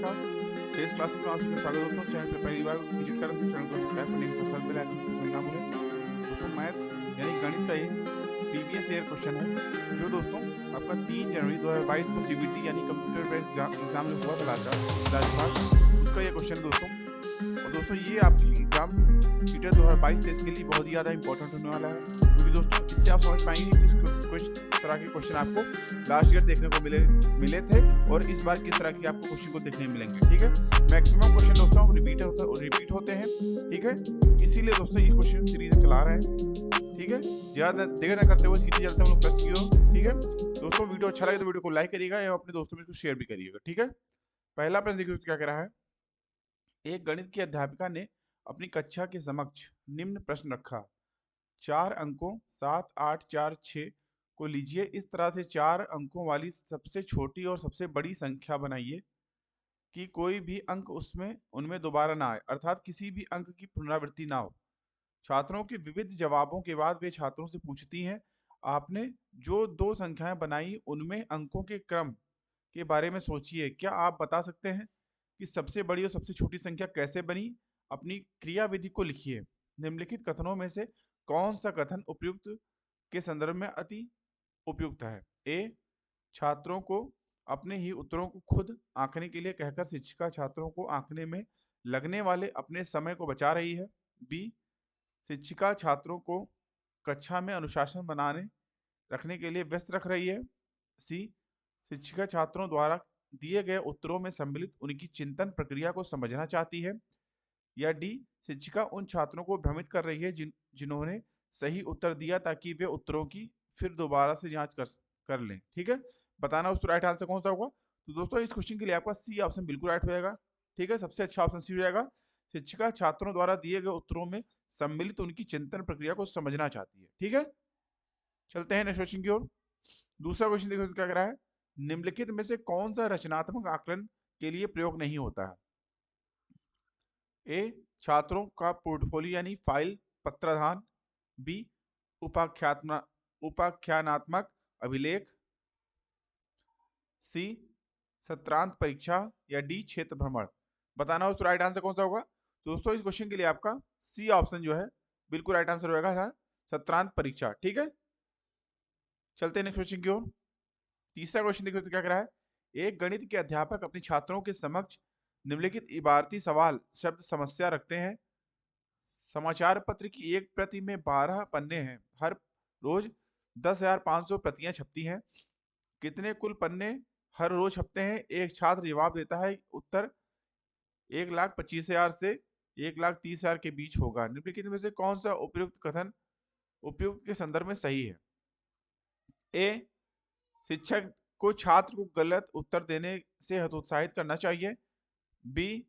नमस्कार, शेष क्लासेस में आप सबका स्वागत है दोस्तों। चैनल पे पहली बार विजिट करें तो चैनल को सब्सक्राइब करने के साथ बेल आइकन को ना भूलें। दोस्तों मैथ्स यानी गणित का ये प्रीवियस ईयर क्वेश्चन है जो दोस्तों आपका 3 जनवरी 2022 को सीबीटी यानी कंप्यूटर बेस्ड एग्जाम जो हुआ था लास्ट उसका ये क्वेश्चन दोस्तों। और दोस्तों ये आपकी एग्जाम टीचर 2022-23 के लिए बहुत ही ज़्यादा इंपॉर्टेंट होने वाला है, क्योंकि दोस्तों इससे आप समझ पाएंगे कि किस तरह के क्वेश्चन आपको लास्ट ईयर देखने को मिले थे और इस बार किस तरह के आपको क्वेश्चन को देखने मिलेंगे। ठीक है, मैक्सिमम क्वेश्चन दोस्तों रिपीट होते हैं। ठीक है, इसीलिए दोस्तों ये क्वेश्चन सीरीज चला रहे हैं। ठीक है, ज्यादा देर न करते हुए सीधे चलते हैं हम लोग प्रश्न की ओर। ठीक है दोस्तों, वीडियो अच्छा लगे तो वीडियो को लाइक करिएगा एवं अपने दोस्तों में इसको शेयर भी करिएगा। ठीक है, पहला प्रश्न देखिए क्या कह रहा है। एक गणित की अध्यापिका ने अपनी कक्षा के समक्ष निम्न प्रश्न रखा। 4 अंकों 7, 8, 4, 6 को लीजिए। इस तरह से 4 अंकों वाली सबसे छोटी और सबसे बड़ी संख्या बनाइए कि कोई भी अंक उनमें दोबारा ना आए, अर्थात किसी भी अंक की पुनरावृत्ति ना हो। छात्रों के विविध जवाबों के बाद वे छात्रों से पूछती हैं, आपने जो 2 संख्याएं बनाई उनमें अंकों के क्रम के बारे में सोचिए। क्या आप बता सकते हैं कि सबसे बड़ी और सबसे छोटी संख्या कैसे बनी? अपनी क्रियाविधि को लिखिए। निम्नलिखित कथनों में से कौन सा कथन उपयुक्त के संदर्भ में अति उपयुक्त है? ए, छात्रों को अपने ही उत्तरों को खुद आंकने के लिए कहकर शिक्षिका छात्रों को आंकने में लगने वाले अपने समय को बचा रही है। बी, शिक्षिका छात्रों को कक्षा में अनुशासन बनाने रखने के लिए व्यस्त रख रही है। सी, शिक्षिका छात्रों द्वारा दिए गए उत्तरों में सम्मिलित उनकी चिंतन प्रक्रिया को समझना चाहती है। या डी, शिक्षिका उन छात्रों को भ्रमित कर रही है जिन्होंने सही उत्तर दिया ताकि वे उत्तरों की फिर दोबारा से जांच कर लें। ठीक है, बताना उसका राइट आंसर कौन सा होगा। तो दोस्तों इस क्वेश्चन के लिए आपका सी ऑप्शन बिल्कुल राइट हो जाएगा। ठीक है, सबसे अच्छा ऑप्शन सी हो जाएगा। शिक्षिका छात्रों द्वारा दिए गए उत्तरों में सम्मिलित उनकी चिंतन प्रक्रिया को समझना चाहती है। ठीक है, चलते हैं नेक्स्ट क्वेश्चन की ओर। दूसरा क्वेश्चन देखो क्या कह रहा है। निम्नलिखित में से कौन सा रचनात्मक आकलन के लिए प्रयोग नहीं होता है? ए, छात्रों का पोर्टफोलियो यानी फाइल पत्राधान। बी, उपाख्यानात्मक अभिलेख। सी, सत्रांत परीक्षा। या डी, क्षेत्र भ्रमण। बताना उस राइट आंसर कौन सा होगा। तो दोस्तों इस क्वेश्चन के लिए आपका सी ऑप्शन जो है बिल्कुल राइट आंसर होगा, सत्रांत परीक्षा। ठीक है, चलते हैं नेक्स्ट क्वेश्चन की ओर। तीसरा क्वेश्चन देखो तो क्या कह रहा है। एक गणित के अध्यापक अपने छात्रों के समक्ष निम्नलिखित इबारती सवाल शब्द समस्या रखते हैं। समाचार पत्र की एक प्रति में 12 पन्ने हैं। हर रोज 10,500 प्रतियां छपती हैं। कितने कुल पन्ने हर रोज छपते हैं? एक छात्र जवाब देता है, उत्तर 1,25,000 से 1,30,000 के बीच होगा। निम्नलिखित में से कौन सा उपयुक्त कथन उपयुक्त के संदर्भ में सही है? ए, शिक्षक को छात्र को गलत उत्तर देने से हतोत्साहित करना चाहिए। बी,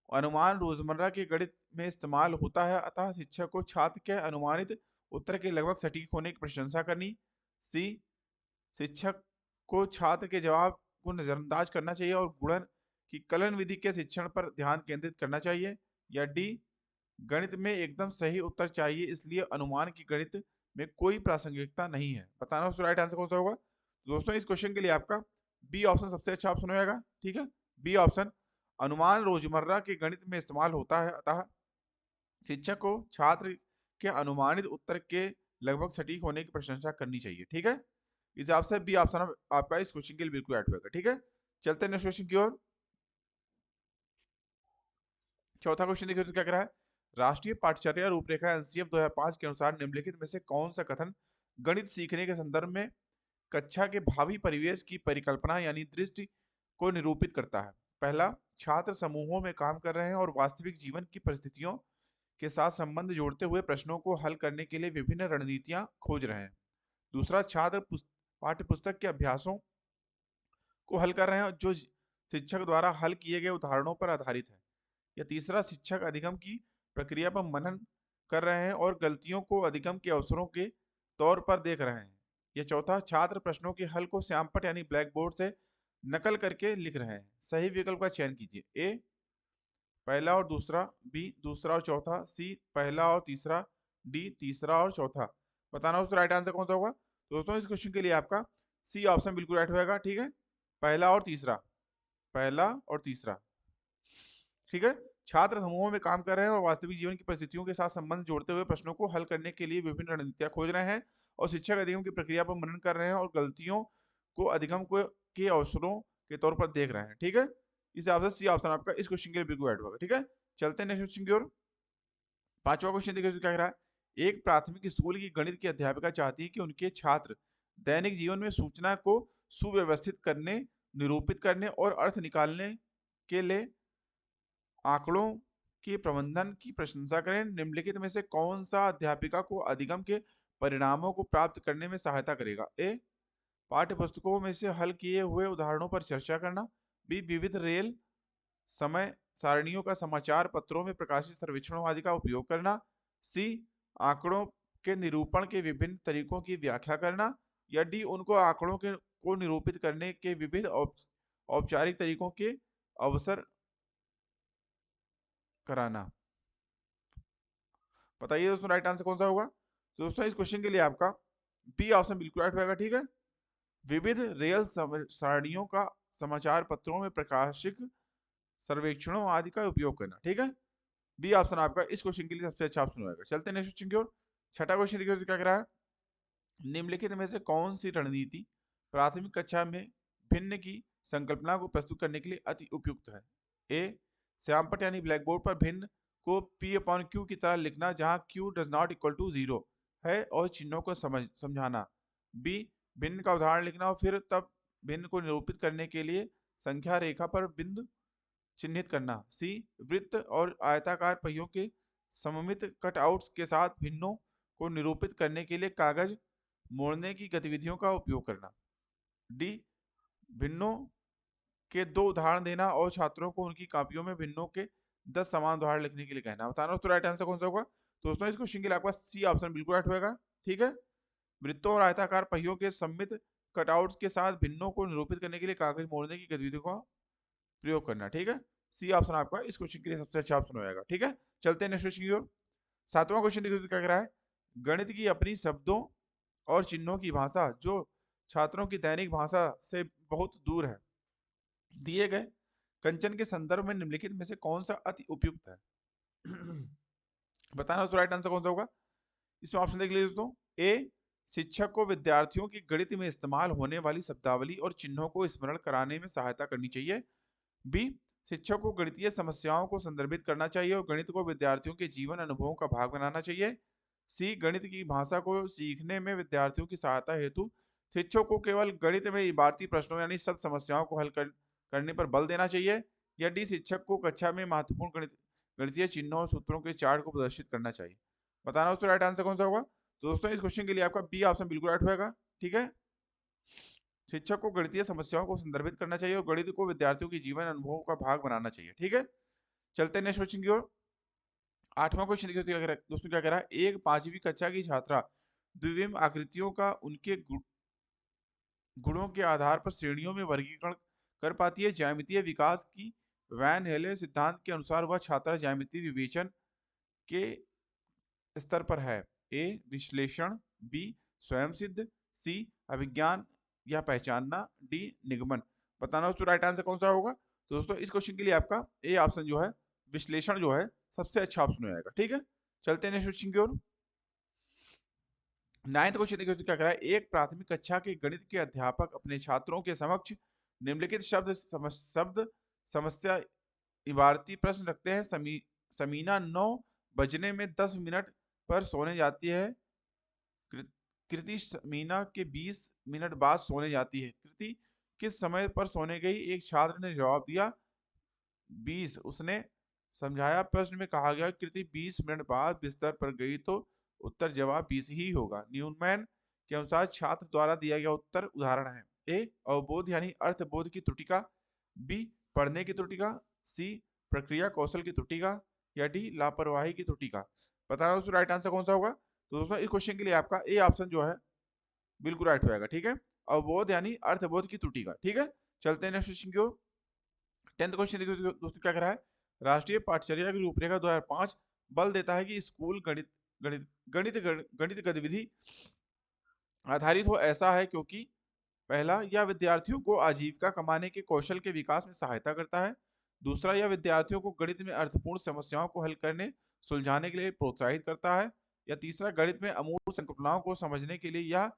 अनुमान रोजमर्रा के गणित में इस्तेमाल होता है, अतः शिक्षक को छात्र के अनुमानित उत्तर के लगभग सटीक होने की प्रशंसा करनी। सी, शिक्षक को छात्र के जवाब को नजरअंदाज करना चाहिए और गुणन की कलन विधि के शिक्षण पर ध्यान केंद्रित करना चाहिए। या डी, गणित में एकदम सही उत्तर चाहिए, इसलिए अनुमान की गणित में कोई प्रासंगिकता नहीं है। बताना उसका राइट आंसर कौन सा होगा। दोस्तों इस क्वेश्चन के लिए आपका बी ऑप्शन सबसे अच्छा ऑप्शन हो जाएगा। ठीक है, बी ऑप्शन, अनुमान रोजमर्रा के गणित में इस्तेमाल होता है, अतः शिक्षक को छात्र के अनुमानित उत्तर के लगभग सटीक होने की प्रशंसा करनी चाहिए। ठीक है, इस हिसाब से बी ऑप्शन आपका इस क्वेश्चन के लिए बिल्कुल राइट होगा। ठीक है, चलते हैं नेक्स्ट क्वेश्चन की ओर। चौथा क्वेश्चन देखिए तो क्या कह रहा है। राष्ट्रीय पाठ्यचर्या रूपरेखा एनसीएफ 2005 के अनुसार निम्नलिखित में से कौन सा कथन गणित सीखने के संदर्भ में कक्षा के भावी परिवेश की परिकल्पना यानी दृष्टि को निरूपित करता है? पहला, छात्र समूहों में काम कर रहे हैं और वास्तविक जीवन की परिस्थितियों के साथ संबंध जोड़ते हुए प्रश्नों को हल करने के लिए विभिन्न रणनीतियां खोज रहे हैं। दूसरा, छात्र पाठ्य पुस्तक के अभ्यासों को हल कर रहे हैं जो शिक्षक द्वारा हल किए गए उदाहरणों पर आधारित है। या तीसरा, शिक्षक अधिगम की प्रक्रिया पर मनन कर रहे हैं और गलतियों को अधिगम के अवसरों के तौर पर देख रहे हैं। या चौथा, छात्र प्रश्नों के हल को श्यामपट्ट यानी ब्लैक बोर्ड से नकल करके लिख रहे हैं। सही विकल्प का चयन कीजिए। ए, पहला और दूसरा। बी, दूसरा और चौथा। सी, पहला और तीसरा। डी, तीसरा और चौथा। बताना उसका राइट आंसर कौन सा होगा। दोस्तों इस क्वेश्चन के लिए आपका सी ऑप्शन बिल्कुल राइट होगा। ठीक है, पहला और तीसरा। पहला और तीसरा। ठीक है। छात्र समूहों में काम कर रहे हैं और वास्तविक जीवन की परिस्थितियों के साथ संबंध जोड़ते हुए प्रश्नों को हल करने के लिए विभिन्न रणनीतियां खोज रहे हैं और शिक्षक अधिगम की प्रक्रिया पर मनन कर रहे हैं और गलतियों को अधिगम के अवसरों के तौर पर देख रहे हैं। ठीक है। इस हिसाब से सी ऑप्शन आपका इस क्वेश्चन के लिए बिल्कुल ऐड होगा। ठीक है। चलते हैं नेक्स्ट क्वेश्चन की ओर। पांचवा क्वेश्चन देखिए क्या कह रहा है। एक प्राथमिक स्कूल की गणित की अध्यापिका चाहती है कि उनके छात्र दैनिक जीवन में सूचना को सुव्यवस्थित करने, निरूपित करने और अर्थ निकालने के लिए आंकड़ों के प्रबंधन की प्रशंसा करें। निम्नलिखित में से कौन सा अध्यापिका को अधिगम के परिणामों को प्राप्त करने में सहायता करेगा? ए, पाठ्य पुस्तकों में से हल किए हुए उदाहरणों पर चर्चा करना। बी, विविध रेल समय सारणियों का समाचार पत्रों में प्रकाशित सर्वेक्षणों आदि का उपयोग करना। सी, आंकड़ों के निरूपण के विभिन्न तरीकों की व्याख्या करना। या डी, उनको आंकड़ों के को निरूपित करने के विविध औपचारिक तरीकों के अवसर कराना। बताइए दोस्तों राइट आंसर कौन सा होगा? तो दोस्तों इस क्वेश्चन के लिए आपका बी ऑप्शन बिल्कुल राइट होगा। ठीक है। विविध रेल सारणियों का समाचार पत्रों में प्रकाशित सर्वेक्षणों आदि का उपयोग करना। ठीक है। बी ऑप्शन आपका इस क्वेश्चन के लिए सबसे अच्छा ऑप्शन होगा। चलते हैं नेक्स्ट क्वेश्चन की ओर। छठा क्वेश्चन देखिए क्या कह रहा है। निम्नलिखित में से कौन सी रणनीति प्राथमिक कक्षा में भिन्न की संकल्पना को प्रस्तुत करने के लिए अति उपयुक्त है? ए, श्यामपट्ट यानी ब्लैक बोर्ड पर भिन्न को P/Q की तरह लिखना जहां Q does not equal to 0 है और चिन्हों को समझाना। बी, भिन्न का उदाहरण लिखना और फिर तब भिन्न को निरूपित करने के लिए संख्या रेखा पर बिंदु चिन्हित करना। सी, वृत्त और आयताकार पहियों के सममित कटआउट्स के साथ भिन्नों को निरूपित करने के लिए कागज मोड़ने की गतिविधियों का उपयोग करना। डी, भिन्नों के 2 उदाहरण देना और छात्रों को उनकी कॉपियों में भिन्नों के 10 समान उदाहरण लिखने के लिए कहना। बताना तो राइट आंसर कौन सा होगा? तो दोस्तों इस क्वेश्चन के लिए आपका सी ऑप्शन बिल्कुल राइट होगा। ठीक है। वृत्तों और आयताकार पहियों के सममित कटआउट्स के साथ भिन्नों को निरूपित करने के लिए कागज मोड़ने की गतिविधियों का प्रयोग करना। ठीक है। सी ऑप्शन आपका इस क्वेश्चन के लिए सबसे अच्छा ऑप्शन होगा। ठीक है। चलते हैं नेक्स्ट क्वेश्चन की ओर। सातवां क्वेश्चन देखिए क्या कह रहा है। गणित की अपनी शब्दों और चिन्हों की भाषा जो छात्रों की दैनिक भाषा से बहुत दूर है। दिए गए कंचन के संदर्भ में निम्नलिखित में से कौन सा अति उपयुक्त है? बताना तो राइट आंसर कौन सा होगा? इसमें ऑप्शन देख लीजिए दोस्तों। ए, शिक्षक को विद्यार्थियों की गणित में इस्तेमाल होने वाली शब्दावली और चिन्हों को स्मरण कराने में सहायता करनी चाहिए। बी, शिक्षक को गणितीय समस्याओं को संदर्भित करना चाहिए और गणित को विद्यार्थियों के जीवन अनुभवों का भाग बनाना चाहिए। सी, गणित की भाषा को सीखने में विद्यार्थियों की सहायता हेतु शिक्षक को केवल गणित में इबारती प्रश्नों यानी सब समस्याओं को हल करने पर बल देना चाहिए। या डी, शिक्षक को कक्षा में महत्वपूर्ण गणितीय चिन्हों और सूत्रों के चार्ट को प्रदर्शित करना चाहिए। बताना दोस्तों राइट आंसर कौन सा होगा? तो दोस्तों इस क्वेश्चन के लिए आपका बी ऑप्शन बिल्कुल राइट होगा। ठीक है। शिक्षक को गणितीय समस्याओं को संदर्भित करना चाहिए और गणित को विद्यार्थियों के जीवन अनुभवों का भाग बनाना चाहिए। ठीक है। चलते हैं नेक्स्ट क्वेश्चन की ओर। आठवां क्वेश्चन देखिए दोस्तों क्या कह रहा है। एक 5वीं कक्षा की छात्रा द्विविम आकृतियों का उनके गुणों के आधार पर श्रेणियों में वर्गीकरण कर पाती है। ज्यामितीय विकास की वैन हेले सिद्धांत के अनुसार वह छात्रा ज्यामितीय विवेचन के स्तर पर है। ए, विश्लेषण। बी, स्वयं सिद्ध। सी, अभिज्ञान या पहचानना। डी, निगमन। बताना दोस्तों राइट आंसर कौन सा होगा? तो दोस्तों इस क्वेश्चन के लिए आपका ए ऑप्शन जो है विश्लेषण जो है सबसे अच्छा ऑप्शन हो जाएगा। ठीक है। चलते हैं नेक्स्ट क्वेश्चन की ओर। 9th क्वेश्चन देखिए क्या कह रहा है। एक प्राथमिक कक्षा के गणित के अध्यापक अपने छात्रों के समक्ष निम्नलिखित शब्द समस्या इबारती प्रश्न रखते हैं। समीना 9 बजने में 10 मिनट पर सोने जाती है। कृति समीना के 20 मिनट बाद सोने जाती है। कृति किस समय पर सोने गई? एक छात्र ने जवाब दिया 20। उसने समझाया प्रश्न में कहा गया कृति 20 मिनट बाद बिस्तर पर गई तो उत्तर जवाब 20 ही होगा। न्यूमैन के अनुसार छात्र द्वारा दिया गया उत्तर उदाहरण है। ए, अवबोध यानी अर्थबोध की त्रुटि का। बी, पढ़ने की त्रुटि का। सी, प्रक्रिया कौशल की त्रुटि का। या डी, लापरवाही की त्रुटि का। बताना दोस्तों राइट आंसर कौन सा होगा? तो दोस्तों इस क्वेश्चन के लिए आपका ए ऑप्शन जो है बिल्कुल राइट होगा। ठीक है। अवबोध यानी अर्थबोध की त्रुटि का। ठीक है। चलते हैं नेक्स्ट क्वेश्चन की ओर। 10th क्वेश्चन देखिए दोस्तों क्या कह रहा है। राष्ट्रीय पाठचर्या की रूपरेखा 2005 बल देता है कि स्कूल गणित गणित गणित गतिविधि आधारित हो। ऐसा है क्योंकि पहला, यह विद्यार्थियों को आजीविका कमाने के कौशल के विकास में सहायता करता है। दूसरा, यह विद्यार्थियों को गणित में अर्थपूर्ण समस्याओं को हल करने सुलझाने के लिए प्रोत्साहित करता है। या तीसरा, गणित में अमूर्त संकल्पनाओं को समझने के लिए यह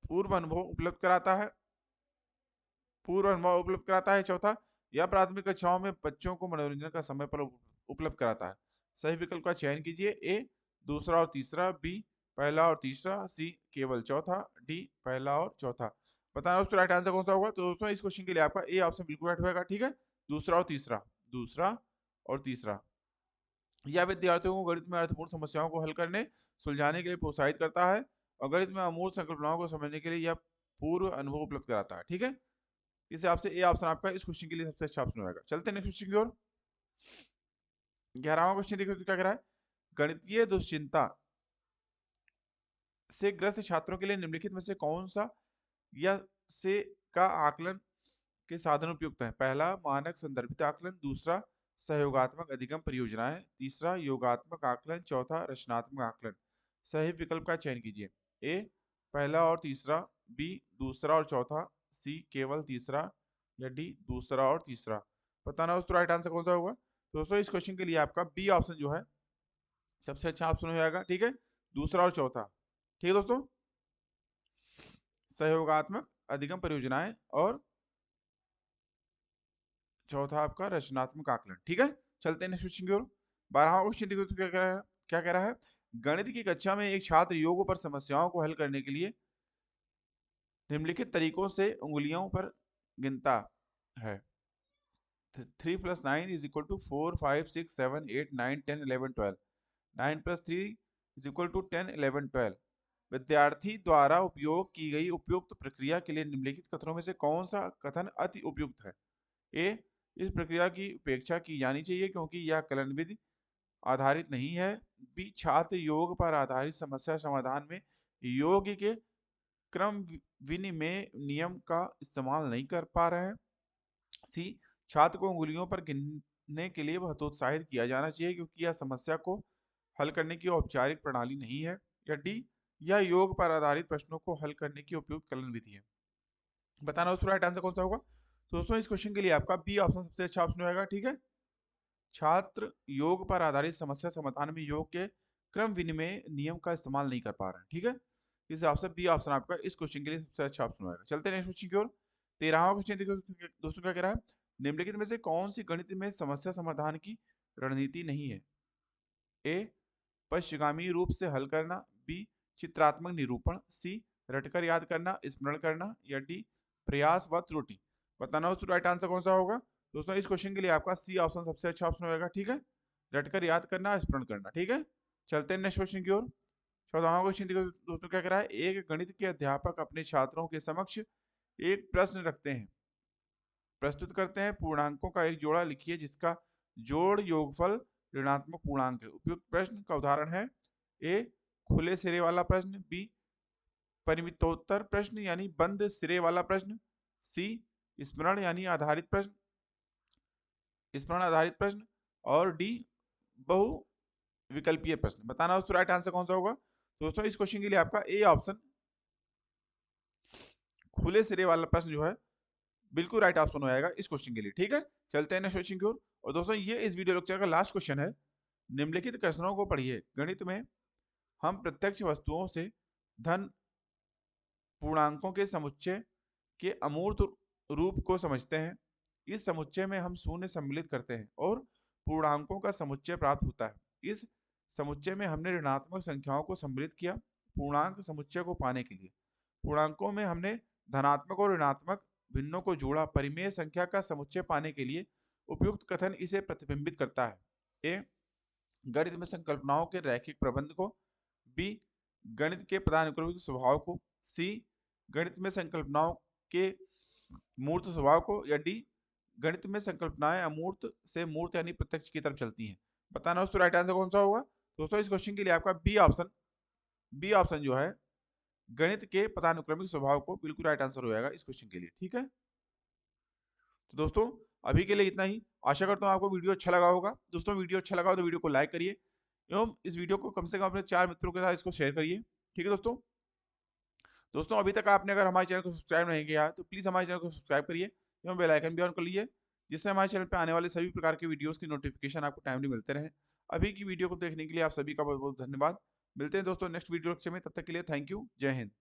पूर्व अनुभव उपलब्ध कराता है। चौथा, यह प्राथमिक कक्षाओं में बच्चों को मनोरंजन का समय पर उपलब्ध कराता है। सही विकल्प का चयन कीजिए। ए दूसरा और तीसरा, बी पहला और तीसरा, सी केवल चौथा, डी पहला और चौथा। बताना उसका राइट आंसर कौन सा होगा। तो दोस्तों इस क्वेश्चन के लिए आपका ए ऑप्शन बिल्कुल राइट होगा। ठीक है, दूसरा और तीसरा, दूसरा और तीसरा। यह विद्यार्थियों को गणित में अर्थपूर्ण समस्याओं को हल करने सुलझाने के लिए प्रोत्साहित करता है और गणित में अमूर्त संकल्पनाओं को समझने के लिए यह पूर्व अनुभव उपलब्ध कराता है। ठीक है, इस हिसाब से ए ऑप्शन आपका इस क्वेश्चन के लिए सबसे अच्छा ऑप्शन होगा। चलते हैं नेक्स्ट क्वेश्चन की ओर। 11वां क्वेश्चन देखो तो क्या कह रहा है। गणितीय दुश्चिंता से ग्रस्त छात्रों के लिए निम्नलिखित में से कौन सा या से का आकलन के साधन उपयुक्त है। पहला, मानक संदर्भित आकलन। दूसरा, सहयोगात्मक अधिगम परियोजनाएं। तीसरा, योगात्मक आकलन। चौथा, रचनात्मक आकलन। सही विकल्प का चयन कीजिए। ए पहला और तीसरा, बी दूसरा और चौथा, सी केवल तीसरा, या डी दूसरा और तीसरा। बताना उसका राइट आंसर कौन सा होगा। दोस्तों इस क्वेश्चन के लिए आपका बी ऑप्शन जो है सबसे अच्छा ऑप्शन हो जाएगा। ठीक है, दूसरा और चौथा। ठीक है दोस्तों, सहयोगात्मक अधिगम परियोजनाएं और चौथा आपका रचनात्मक आकलन। ठीक है, चलते हैं नेक्स्ट क्वेश्चन की ओर। 12वां क्वेश्चन देखो तो क्या कह रहा है। क्या कह रहा है। गणित की कक्षा में एक छात्र योग पर समस्याओं को हल करने के लिए निम्नलिखित तरीकों से उंगलियों पर गिनता है। 3 + 9 = 4 5 6 7 8 9 10 11 12। 9 + 3 = 10 11 12। विद्यार्थी द्वारा उपयोग की गई उपयुक्त प्रक्रिया के लिए निम्नलिखित कथनों में से कौन सा कथन अति उपयुक्त है। ए इस प्रक्रिया की उपेक्षा की जानी चाहिए क्योंकि यह कलन विधि आधारित नहीं है। बी छात्र योग पर आधारित समस्या समाधान में योग के क्रम विनिमय नियम का इस्तेमाल नहीं कर पा रहे हैं। सी छात्र को उंगलियों पर गिनने के लिए हतोत्साहित किया जाना चाहिए क्योंकि यह समस्या को हल करने की औपचारिक प्रणाली नहीं है। या डी यह योग पर आधारित प्रश्नों को हल करने की उपयुक्त कलन विधि है। बताना उसका राइट आंसर कौन सा होगा। तो दोस्तों इस क्वेश्चन के लिए आपका बी ऑप्शन सबसे अच्छा ऑप्शन होगा। ठीक है, छात्र योग पर आधारित समस्या समाधान में योग के क्रम विनिमय नियम का इस्तेमाल नहीं कर पा रहे हैं। ठीक है, इस हिसाब से बी ऑप्शन आपका इस क्वेश्चन के लिए सबसे अच्छा ऑप्शन होगा। चलते हैं नेक्स्ट क्वेश्चन की ओर। 13वां क्वेश्चन देखो दोस्तों क्या कह रहा है। निम्नलिखित में से कौन सी गणित में समस्या समाधान की रणनीति नहीं है। ए पश्चिगामी रूप से हल करना। बी चित्रात्मक निरूपण। सी रटकर याद करना स्मरण करना। या डी प्रयास व त्रुटि। बताना उसका राइट आंसर कौन सा होगा। दोस्तों इस क्वेश्चन के लिए आपका सी ऑप्शन सबसे अच्छा ऑप्शन होगा। ठीक है, रटकर याद करना स्मरण करना। ठीक है, चलते हैं नेक्स्ट क्वेश्चन की ओर। 14वां क्वेश्चन देखो दोस्तों क्या कह रहा है। एक गणित के अध्यापक अपने छात्रों के समक्ष एक प्रश्न रखते हैं, प्रस्तुत करते हैं। पूर्णांकों का एक जोड़ा लिखिए जिसका जोड़ योगफल ऋणात्मक पूर्णांक है। उपयुक्त प्रश्न का उदाहरण है। ए खुले सिरे वाला प्रश्न। बी परिमितोत्तर प्रश्न यानी बंद सिरे वाला प्रश्न। सी स्मरण यानी आधारित प्रश्न, स्मरण आधारित प्रश्न। और डी बहु विकल्पीय प्रश्न। बताना उसका राइट आंसर कौन सा होगा। दोस्तों इस क्वेश्चन के लिए आपका ए ऑप्शन खुले सिरे वाला प्रश्न जो है बिल्कुल राइट ऑप्शन हो जाएगा इस क्वेश्चन के लिए। ठीक है, चलते हैं नेक्स्ट क्वेश्चन की ओर। और दोस्तों ये इस वीडियो लेक्चर का लास्ट क्वेश्चन है। निम्नलिखित प्रश्नों को पढ़िए। गणित में हम प्रत्यक्ष वस्तुओं से धन पूर्णांकों के समुच्चय के अमूर्त रूप को समझते हैं। इस समुच्चय में हम शून्य सम्मिलित करते हैं और पूर्णांकों का समुच्चय प्राप्त होता है। इस समुच्चय में हमने ऋणात्मक संख्याओं को सम्मिलित किया पूर्णांक समुच्चय को पाने के लिए। पूर्णांकों में हमने धनात्मक और ऋणात्मक भिन्नों को जोड़ा परिमेय संख्या का समुच्चय पाने के लिए। उपयुक्त कथन इसे प्रतिबिंबित करता है। ए गणित में संकल्पनाओं के रैखिक प्रबंध को। बी गणित के पदानुक्रमिक स्वभाव को। सी गणित में संकल्पनाओं के मूर्त स्वभाव को। या डी गणित में संकल्पनाएं अमूर्त से मूर्त यानी प्रत्यक्ष की तरफ चलती हैं। बताना उसका राइट आंसर कौन सा होगा। दोस्तों इस क्वेश्चन के लिए आपका बी ऑप्शन जो है गणित के पदानुक्रमिक स्वभाव को बिल्कुल राइट आंसर हो जाएगा इस क्वेश्चन के लिए। ठीक है, तो दोस्तों अभी के लिए इतना ही। आशा करता हूँ आपको वीडियो अच्छा लगा होगा। दोस्तों वीडियो अच्छा लगा हो तो वीडियो को लाइक करिए एवं इस वीडियो को कम से कम अपने 4 मित्रों के साथ इसको शेयर करिए। ठीक है दोस्तों, दोस्तों अभी तक आपने अगर हमारे चैनल को सब्सक्राइब नहीं किया है तो प्लीज़ हमारे चैनल को सब्सक्राइब करिए एवं बेल आइकन भी ऑन कर लीजिए, जिससे हमारे चैनल पे आने वाले सभी प्रकार के वीडियोस की नोटिफिकेशन आपको टाइमली मिलते रहे। अभी की वीडियो को देखने के लिए आप सभी का बहुत बहुत धन्यवाद। मिलते हैं दोस्तों नेक्स्ट वीडियो लेक्चर में, तब तक के लिए थैंक यू। जय हिंद।